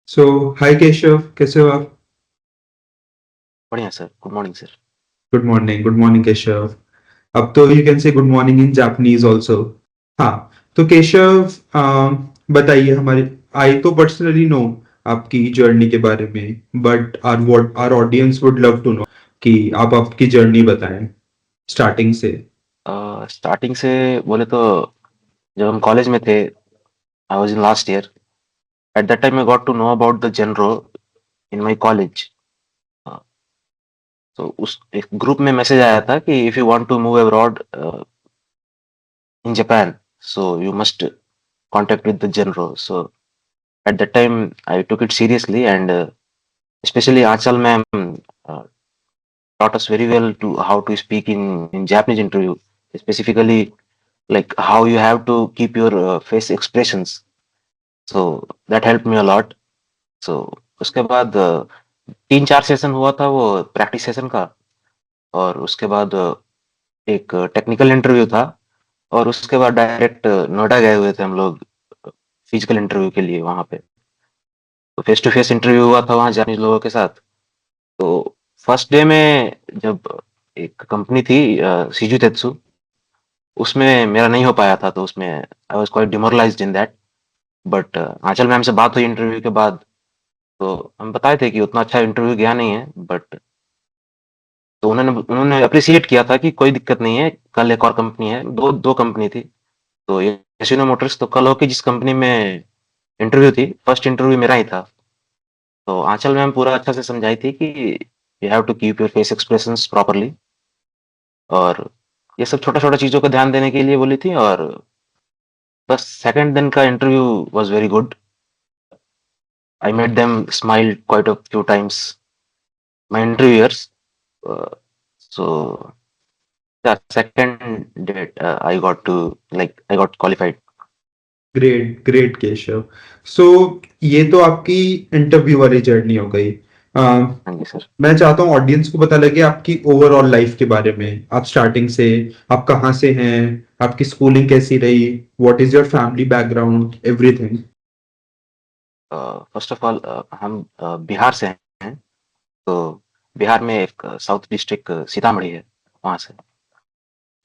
सो हाय केशव, कैसे हो आप? बढ़िया sir. Good morning sir. Good morning Keshav. अब तो you can say good morning in Japanese also. हाँ, तो केशव, बताइए हमारे, आई तो पर्सनली नो आपकी जर्नी के बारे में, but our audience would love to know कि आप आपकी जर्नी बताएं स्टार्टिंग से। स्टार्टिंग से बोले तो जब हम कॉलेज में थे, I was in last year. At that time I got to know about the Genro in my college. तो उस एक ग्रुप में मैसेज आया था कि if you want to move abroad in Japan, so you must contact with the Genro. So at that time I took it seriously and especially Achal ma'am uh, taught us very well to how to speak in Japanese interview, specifically like how you have to keep your face expressions. So that helped me a lot. So उसके बाद 3-4 session हुआ था वो practice session का। और उसके बाद एक टेक्निकल इंटरव्यू था। और उसके बाद डायरेक्ट नोएडा गए हुए थे हम लोग फिजिकल इंटरव्यू के लिए वहाँ पे। तो फेस टू फेस इंटरव्यू हुआ था वहाँ जापानीज लोगों के साथ। तो फर्स्ट डे में जब एक कंपनी थी सीजू तेत्सु, उसमें मेरा नहीं हो पाया था। तो उसमें I was quite demoralised in that. But Anchal ma'am से बात हुई इंटरव्यू के बाद। तो हम बताए थे कि उतना अच्छा इंटरव्यू गया नहीं है, बट तो उन्होंने उन्होंने अप्रिशिएट किया था कि कोई दिक्कत नहीं है, कल एक और कंपनी है। दो दो कंपनी थी। तो यशिनो मोटर्स तो कल होके जिस कंपनी में इंटरव्यू थी, फर्स्ट इंटरव्यू मेरा ही था। तो आंचल मैम पूरा अच्छा से समझाई थी कि you have to keep your face expressions properly. और ये सब छोटा छोटा चीजों का ध्यान देने के लिए बोली थी। और बस सेकंड दिन का interview was very good. I made them smile quite a few times, my interviewers. So the second date, I got qualified. Great great Keshav. So ये तो आपकी इंटरव्यू वाली जर्नी हो गई। हाँ जी सर। मैं चाहता हूँ ऑडियंस को पता लगे आपकी ओवरऑल लाइफ के बारे में। आप स्टार्टिंग से, आप कहाँ से हैं, आपकी स्कूलिंग कैसी रही, what is your family background, everything. First of all हम बिहार से हैं। तो बिहार में एक साउथ डिस्ट्रिक्ट सीतामढ़ी है, वहाँ से।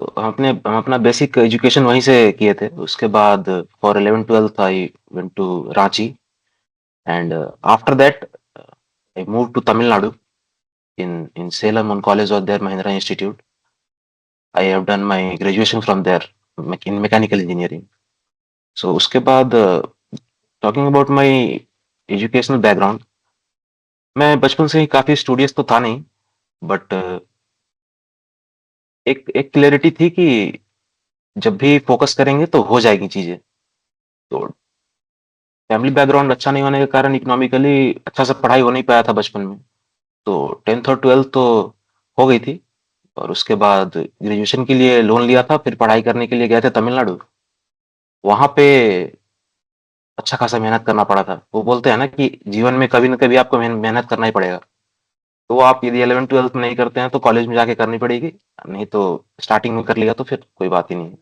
तो हम अपना बेसिक एजुकेशन वहीं से किए थे। उसके बाद for 11 12th I went to Ranchi. And after that I move to Tamil Nadu in Salem one college or there Mahindra Institute. I have done my graduation from there in mechanical engineering. So उसके बाद talking about my educational background, मैं बचपन से ही काफ़ी studious तो था नहीं। But एक एक क्लैरिटी थी कि जब भी फोकस करेंगे तो हो जाएगी चीज़ें। तो फैमिली बैकग्राउंड अच्छा नहीं होने के कारण इकोनॉमिकली अच्छा से पढ़ाई हो नहीं पाया था बचपन में। तो 10th और 12th तो हो गई थी। और उसके बाद ग्रेजुएशन के लिए लोन लिया था, फिर पढ़ाई करने के लिए गए थे तमिलनाडु। वहाँ पे अच्छा खासा मेहनत करना पड़ा था। वो बोलते हैं ना कि जीवन में कभी न कभी आपको मेहनत करना ही पड़ेगा। तो वो आप यदि 11 12th में नहीं करते हैं तो कॉलेज में जाके करनी पड़ेगी। नहीं तो स्टार्टिंग में कर लिया तो फिर कोई बात ही नहीं है।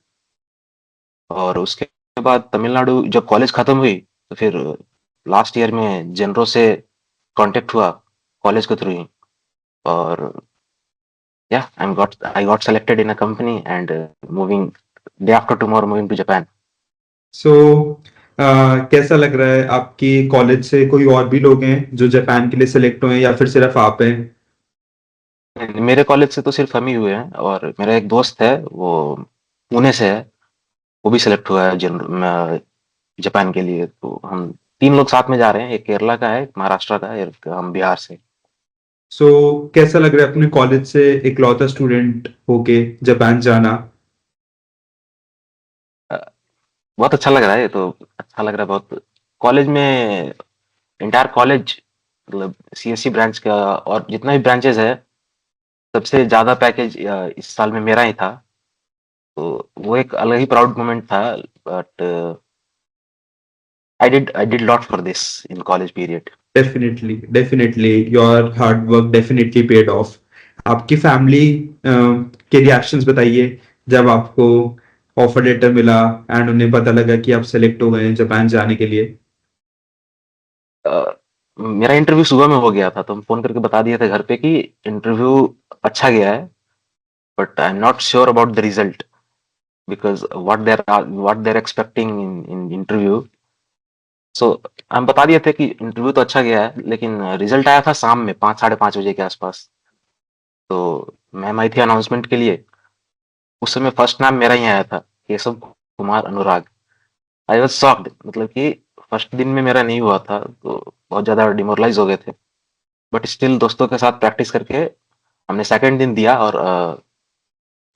और उसके बाद तमिलनाडु जब कॉलेज खत्म हुई तो फिर लास्ट ईयर में जनरो से कांटेक्ट हुआ कॉलेज के थ्रू ही। और या I got selected in a company and moving day after tomorrow moving to Japan. So कैसा लग रहा है, आपकी कॉलेज से कोई और भी लोग हैं जो जापान के लिए सिलेक्ट हुए हैं या फिर सिर्फ आप हैं? मेरे कॉलेज से तो सिर्फ हम ही हुए हैं। और मेरा एक दोस्त है, वो पुणे से है। वो भी सिलेक्ट हुआ है जापान के लिए। तो हम 3 लोग साथ में जा रहे हैं। एक केरला का है, एक महाराष्ट्र का है, एक हम बिहार से। सो कैसा लग रहा है अपने कॉलेज से इकलौता स्टूडेंट होके जापान जाना? अ, बहुत अच्छा लग रहा है। ये तो अच्छा लग रहा है बहुत। कॉलेज में एंटायर कॉलेज मतलब सीएससी ब्रांच का और जितना भी ब्रांचेस है, सबसे ज़्यादा पैकेज इस साल में मेरा ही था। तो वो एक अलग ही प्राउड मोमेंट था। But I did lot for this in college period. Definitely definitely your hard work definitely paid of. आपकी फैमिली के रिएक्शंस बताइए जब आपको ऑफर लेटर मिला एंड उन्हें पता लगा कि आप सेलेक्ट हो गए हैं जापान जाने के लिए। मेरा इंटरव्यू सुबह में हो गया था, तो हम फ़ोन करके बता दिए थे घर पे कि इंटरव्यू अच्छा गया है, but I am not sure about the result because what they are expecting in interview. So हम बता दिए थे कि इंटरव्यू तो अच्छा गया है, लेकिन रिज़ल्ट आया था शाम में 5 साढ़े 5 बजे के आस-पास। तो मैम आई थी अनाउंसमेंट के लिए, उस समय फर्स्ट नाम मेरा ही आया था, केशव कुमार अनुराग। आई वाज़ शॉक्ड, मतलब कि फर्स्ट दिन में मेरा नहीं हुआ था, तो बहुत ज़्यादा डिमोरलाइज़ हो गए थे। बट स्टिल दोस्तों के साथ प्रैक्टिस करके हमने सेकंड दिन दिया और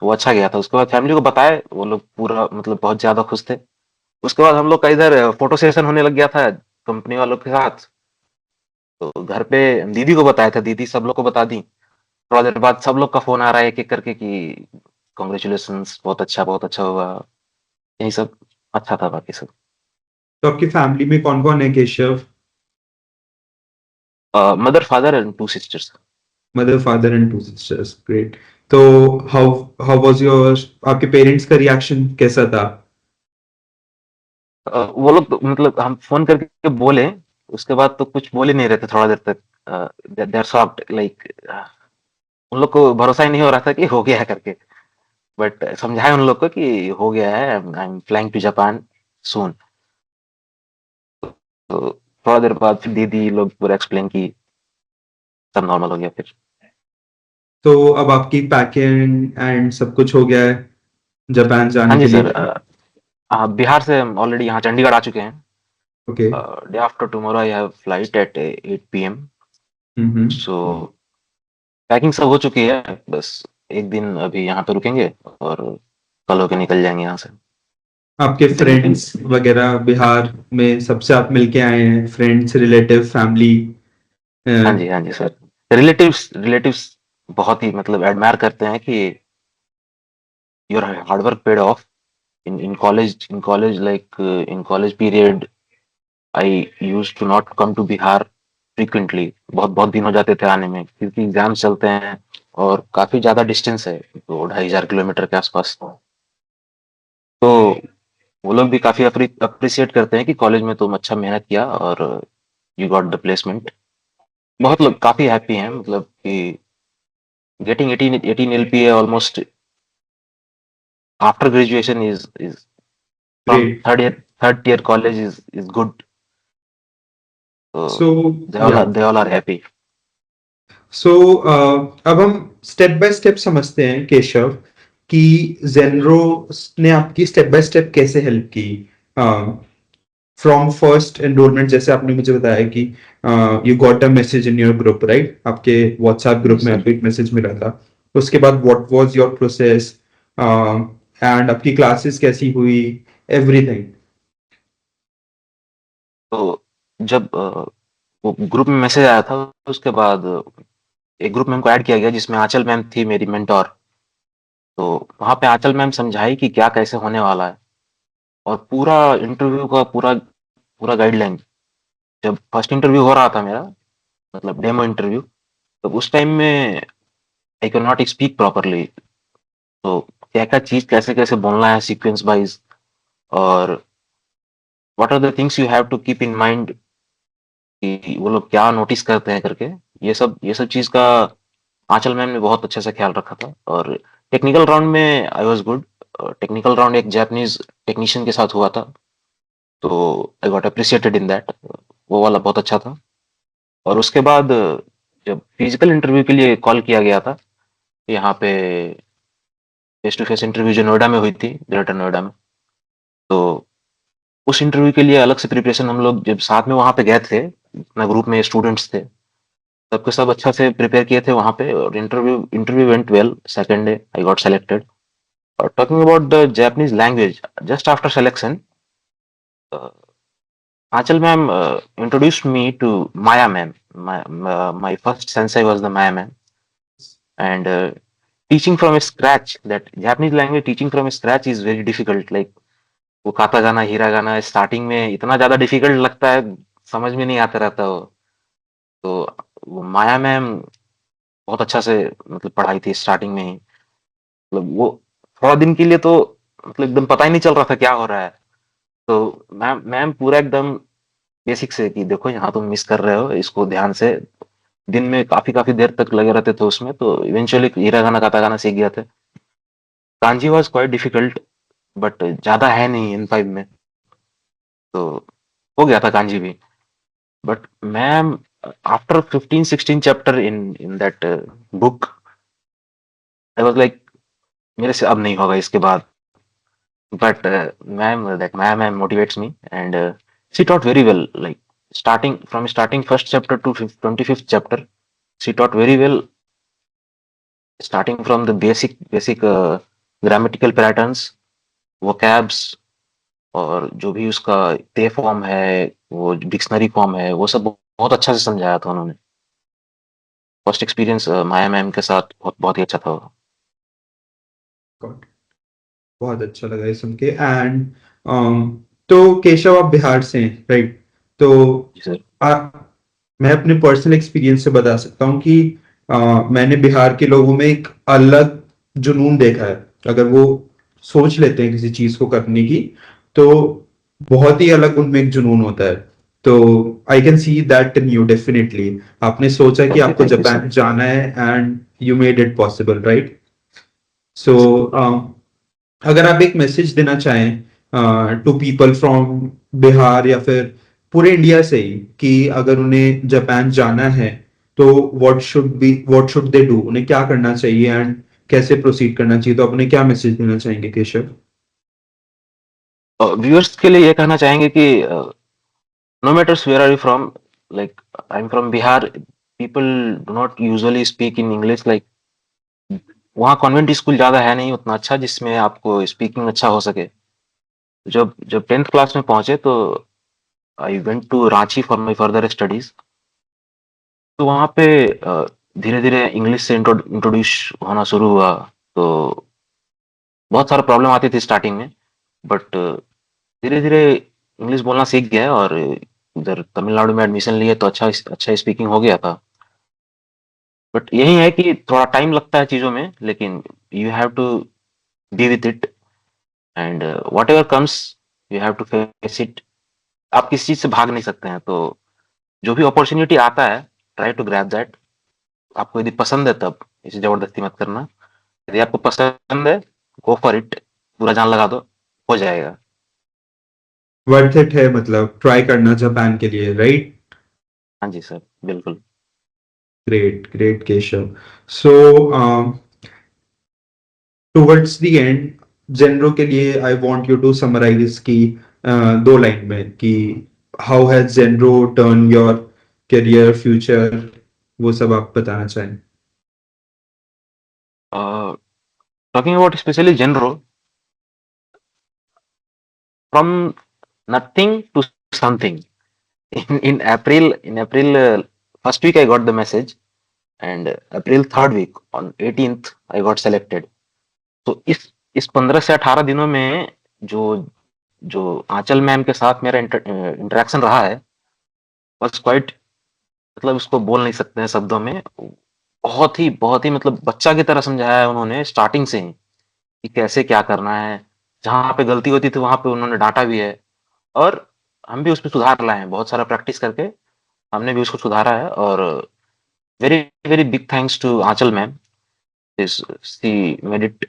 वो अच्छा गया था। उसके बाद फैमिली को बताए, वो लोग पूरा मतलब बहुत ज़्यादा खुश थे। उसके बाद हम लोग का इधर फोटो सेशन होने लग गया था कंपनी वालों के साथ। तो घर पे दीदी को बताया था, दीदी सब लोग को बता दी। थोड़ा देर बाद सब लोग का फ़ोन आ रहा है एक-एक करके कि कांग्रेचुलेशंस, बहुत अच्छा हुआ। यही सब अच्छा था बाकी सब। तो आपकी फैमिली में कौन-कौन है Keshav? Mother, father and 2 sisters. Mother, father and 2 sisters, great. तो हाउ हाउ वाज़ योर आपके पेरेंट्स का रिएक्शन कैसा था? वो लोग तो मतलब हम फ़ोन करके बोले, उसके बाद तो कुछ बोल ही नहीं रहे थे थोड़ा देर तक। दे आर शॉक्ड, लाइक उन लोग को भरोसा ही नहीं हो रहा था कि हो गया है करके। बट समझाए उन लोग को कि हो गया है, I am flying to Japan soon. तो थोड़ा देर बाद फिर दीदी लोग पूरा एक्सप्लेन की, सब नॉर्मल हो गया फिर। तो अब आपकी पैकिंग एंड सब कुछ हो गया है जापान हाँ जाने जी के सर, लिए? बिहार से हम ऑलरेडी यहाँ चंडीगढ़ आ चुके हैं। Okay. Day after tomorrow I have flight eight 8 PM. Hmm, hmm. So packing सब हो चुकी है, बस एक दिन अभी यहाँ पे रुकेंगे और कल होके निकल जाएंगे यहाँ से। आपके फ्रेंड्स वगैरह बिहार में सबसे आप मिलके आए हैं, फ्रेंड्स, रिलेटिव, फैमिली? अ, हाँ जी सर। रिलेटिव्स रिलेटिव्स बहुत ही मतलब एडमायर करते हैं कि your hard work paid of in college like in college period I used to not come to Bihar frequently। बहुत बहुत दिन हो जाते थे आने में क्योंकि एग्जाम्स चलते हैं और काफी ज्यादा डिस्टेंस है, तो 2,500 किलोमीटर के आसपास। तो वो लोग भी काफी अप्रिशिएट करते हैं कि कॉलेज में तुम अच्छा मेहनत किया और यू गॉट द प्लेसमेंट। बहुत लोग काफी हैप्पी हैं, मतलब कि getting 18 LPA almost after graduation is from great. Third year college is good. तो सो या दे ऑल आर हैप्पी। सो अब हम स्टेप बाय स्टेप समझते हैं केशव कि ज़ेनरो ने आपकी स्टेप बाय स्टेप कैसे हेल्प की। फ्रॉम फर्स्ट एनरोलमेंट, जैसे आपने मुझे बताया कि you got a message in your group, right? आपके व्हाट्सएप जी ग्रुप में सर। आपको एक मैसेज मिला था। उसके बाद what was your process and आपकी क्लासेस कैसी हुई, एवरीथिंग? तो जब वो ग्रुप में मैसेज आया था, उसके बाद एक ग्रुप में हमको ऐड किया गया जिसमें आंचल मैम थी मेरी मेंटोर। तो वहाँ पे आंचल मैम समझाई कि क्या कैसे होने वाला है, और पूरा इंटरव्यू का पूरा पूरा गाइडलाइन। जब फर्स्ट इंटरव्यू हो रहा था मेरा, मतलब डेमो इंटरव्यू, तो उस टाइम में I can not speak properly. तो क्या क्या चीज कैसे कैसे बोलना है सीक्वेंस वाइज, और what are the things you have to keep in mind कि वो लोग क्या नोटिस करते हैं करके, ये सब चीज का आंचल मैम ने बहुत अच्छे से ख्याल रखा था। और टेक्निकल राउंड में I was good. Technical round एक जापानीज टेक्नीशियन के साथ हुआ था, तो I got appreciated in that. वो वाला बहुत अच्छा था। और उसके बाद जब फिजिकल इंटरव्यू के लिए कॉल किया गया था यहाँ पे, फेस टू फेस इंटरव्यू जो नोएडा में हुई थी, ग्रेटर नोएडा में, तो उस इंटरव्यू के लिए अलग से प्रिपरेशन हम लोग जब साथ में वहाँ पे गए थे, अपना ग्रुप में स्टूडेंट्स थे, सबके सब अच्छा से प्रिपेयर किए थे वहाँ पे, और interview interview went well. Second day I got selected. और talking about the Japanese language, just after selection, Achal ma'am introduced me to Maya ma'am. My first sensei was the Maya ma'am, and teaching from scratch, that Japanese language teaching from scratch is very difficult. Like वो काता गाना हीरा गाना starting में इतना ज्यादा difficult लगता है, समझ में नहीं आता रहता वो। तो वो माया मैम बहुत अच्छा से मतलब पढ़ाई थी स्टार्टिंग में ही। मतलब वो थोड़ा दिन के लिए तो मतलब एकदम पता ही नहीं चल रहा था क्या हो रहा है। तो मैम मैम पूरा एकदम बेसिक से कि देखो यहाँ तुम मिस कर रहे हो, इसको ध्यान से। दिन में काफ़ी देर तक लगे रहते थे उसमें, तो इवेंचुअली हीरागाना कातागाना सीख गया थे। Kanji was quite difficult, but ज़्यादा है नहीं N5 में, तो हो गया था कांजी भी। But ma'am, after 15-16 chapter in that book, I was like मेरे से अब नहीं होगा इसके बाद। But ma'am, that ma'am motivates me, and she taught very well. Like starting first chapter to 25th chapter, she taught very well. Starting from the basic grammatical patterns, vocabs, और जो भी उसका पे फॉर्म है, वो डिक्शनरी फॉर्म है, वो सब बहुत अच्छा से समझाया था उन्होंने। फर्स्ट एक्सपीरियंस माया मैम के साथ बहुत ही अच्छा था वो। गॉड, बहुत अच्छा लगा ये सुन के। एंड तो केशव आप बिहार से हैं, राइट? तो जी सर। आ, मैं अपने पर्सनल एक्सपीरियंस से बता सकता हूँ कि मैंने बिहार के लोगों में एक अलग जुनून देखा है। अगर वो सोच लेते हैं किसी चीज को करने की, तो बहुत ही अलग उनमें एक जुनून होता है। तो I can see that in you definitely. आपने सोचा कि आपको थैंक यू सर। जापान जाना है and you made it possible, right? So अगर आप एक मैसेज देना चाहें टू पीपल फ्रॉम बिहार या फिर पूरे इंडिया से ही, कि अगर उन्हें जापान जाना है तो व्हाट शुड दे डू, उन्हें क्या करना चाहिए एंड कैसे प्रोसीड करना चाहिए, तो अपने क्या मैसेज देना चाहेंगे केशव? व्यूअर्स के लिए ये कहना चाहेंगे कि no matters where are you from, like I'm from Bihar, people do not usually speak in English, like वहाँ कॉन्वेंट स्कूल ज़्यादा है नहीं उतना अच्छा जिसमें आपको स्पीकिंग अच्छा हो सके। जब जब 10th क्लास में पहुंचे तो I went to Ranchi for my further studies. तो वहाँ पे धीरे धीरे इंग्लिश से इंट्रोड्यूस होना शुरू हुआ। तो बहुत सारा प्रॉब्लम आती थी स्टार्टिंग में, बट धीरे धीरे इंग्लिश बोलना सीख गया, और इधर तमिलनाडु में एडमिशन लिए तो अच्छा स्पीकिंग हो गया था। बट यही है कि थोड़ा टाइम लगता है चीज़ों में, लेकिन you have to be with it, and whatever comes you have to face it. आप किसी चीज़ से भाग नहीं सकते हैं, तो जो भी अपॉर्चुनिटी आता है, ट्राई टू ग्रैब दैट। आपको यदि पसंद है तब इसे ज़बरदस्ती मत करना। यदि आपको पसंद है, गो फॉर इट, पूरा जान लगा दो, हो जाएगा। वर्थ इट है, मतलब ट्राई करना जापान के लिए, राइट? हाँ जी सर, बिल्कुल। Great great Keshav. So towards the end, जनरों के लिए I want you to summarise इसकी दो लाइन में, कि how has Genro turn your career, future, वो सब आप बताना चाहें। Talking about specially Genro, from nothing to something. In April, first week I got the message, and April third week on 18th I got selected. तो इस 15 से 18 दिनों में जो जो आंचल मैम के साथ मेरा इंटरेक्शन रहा है, बस क्वाइट, मतलब उसको बोल नहीं सकते हैं शब्दों में। बहुत ही मतलब बच्चा की तरह समझाया है उन्होंने स्टार्टिंग से ही, कि कैसे क्या करना है। जहाँ पे गलती होती थी वहां पे उन्होंने डांटा भी है, और हम भी उसमें सुधार लाए हैं। बहुत सारा प्रैक्टिस करके हमने भी उसको सुधारा है। और very very big thanks to Anchal ma'am, इस she made it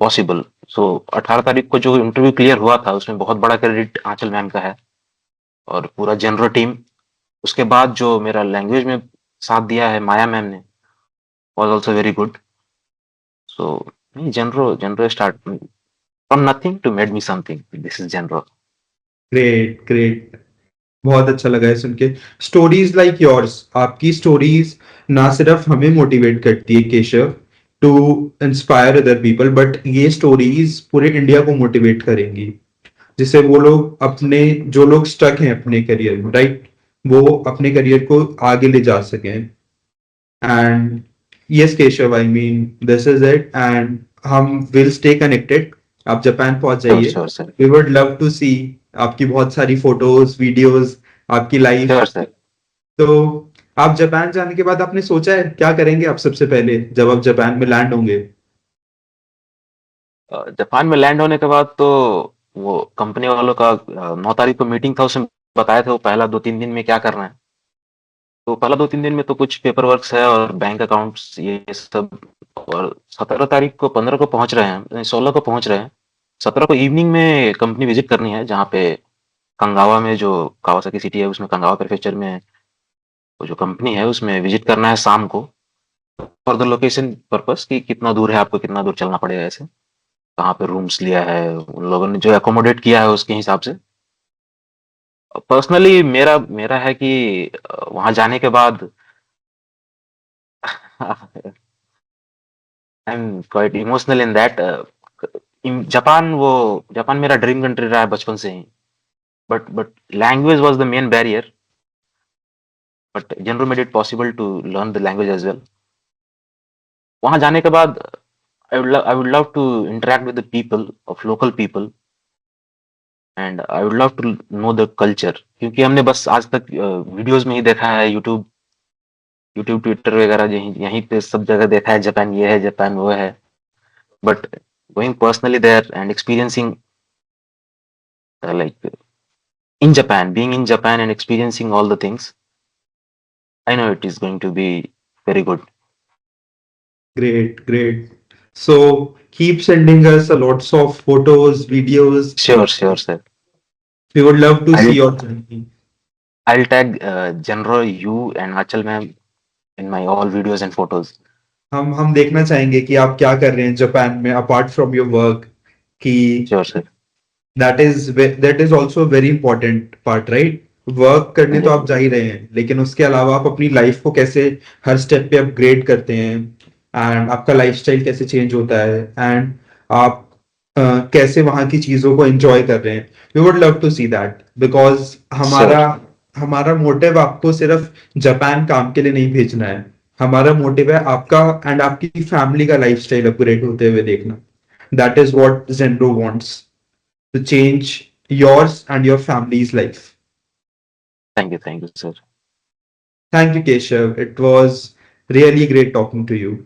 possible. So 18 तारीख को जो इंटरव्यू क्लियर हुआ था, उसमें बहुत बड़ा क्रेडिट आंचल मैम का है, और पूरा जनरल टीम। उसके बाद जो मेरा लैंग्वेज में साथ दिया है माया मैम ने, was also very good. So general general start from nothing to made me something, this is general. Great great, बहुत अच्छा लगा है सुन के। स्टोरीज लाइक योर्स, आपकी स्टोरीज ना सिर्फ हमें मोटिवेट करती है Keshav to inspire other people, but ये स्टोरीज पूरे इंडिया को मोटिवेट करेंगी, जिससे वो लोग अपने, जो लोग स्टक हैं अपने करियर में, राइट, वो अपने करियर को आगे ले जा सकें। And yes Keshav, I mean this is it, and हम विल स्टे कनेक्टेड। आप जापान पहुंच श्योर जाइए। Sure sir. We would love to see आपकी बहुत सारी फोटोज, वीडियोस, आपकी लाइफ। Sure sir. तो आप जापान जाने के बाद आपने सोचा है क्या करेंगे आप सबसे पहले जब आप जापान में लैंड होंगे? जापान में लैंड होने के बाद तो वो कंपनी वालों का 9 तारीख को मीटिंग था, उसमें बताए थे वो पहला 2-3 दिन में क्या करना है। तो पहला 2-3 दिन में तो कुछ पेपर वर्क्स है और बैंक अकाउंट्स ये सब, और 17 तारीख को 15 को पहुंच रहे हैं, नहीं, 16 को पहुंच रहे हैं। 17 को इवनिंग में कंपनी विजिट करनी है, जहाँ पे कंगावा में जो कावासाकी सिटी है उसमें, कंगावा प्रेफेक्चर में वो जो कंपनी है उसमें विजिट करना है शाम को, फॉर द लोकेशन पर्पस कि कितना दूर है, आपको कितना दूर चलना पड़ेगा, ऐसे कहाँ पे रूम्स लिया है उन लोगों ने, जो एकोमोडेट किया है उसके हिसाब से। पर्सनली मेरा मेरा है कि वहां जाने के बाद I am quite emotional in that. Japan, वो जापान मेरा ड्रीम कंट्री रहा है बचपन से ही, but language was the main barrier, but Genro made it possible to learn the language as well. वहां जाने के बाद I would love to interact with the people of local people, and I would love to know the culture, क्योंकि हमने बस आज तक videos में ही देखा है, यूट्यूब यूट्यूब ट्विटर वगैरह, यहीं यहीं पे सब जगह देखा है, जापान ये है, जापान वो है, but going personally there and experiencing, like in Japan, being in Japan and experiencing all the things, I know it is going to be very good. Great, great. So keep sending us a lots of photos, videos. Sure, sure, sir. We would love to see I'll your journey. I'll tag General, you and Achal ma'am in my all videos and photos. हम देखना चाहेंगे कि आप क्या कर रहे हैं Japan में अपार्ट फ्रॉम योर वर्क, कि Sure, sir. That is also very important part, right? Work करने तो Yeah, आप जा ही रहे हैं, लेकिन उसके अलावा आप अपनी लाइफ को कैसे हर स्टेप पे अपग्रेड करते हैं, एंड आपका लाइफस्टाइल कैसे चेंज होता है, एंड आप कैसे वहां की चीजों को एंजॉय कर रहे हैं। We would love to see that, because sure, हमारा हमारा मोटिव आपको सिर्फ जापान काम के लिए नहीं भेजना है। हमारा मोटिव है आपका एंड आपकी फैमिली का लाइफस्टाइल अपग्रेड होते हुए देखना। That is what Janeiro wants, to change yours and your family's life. thank you, sir. Thank you, Keshav. It was really great talking to you.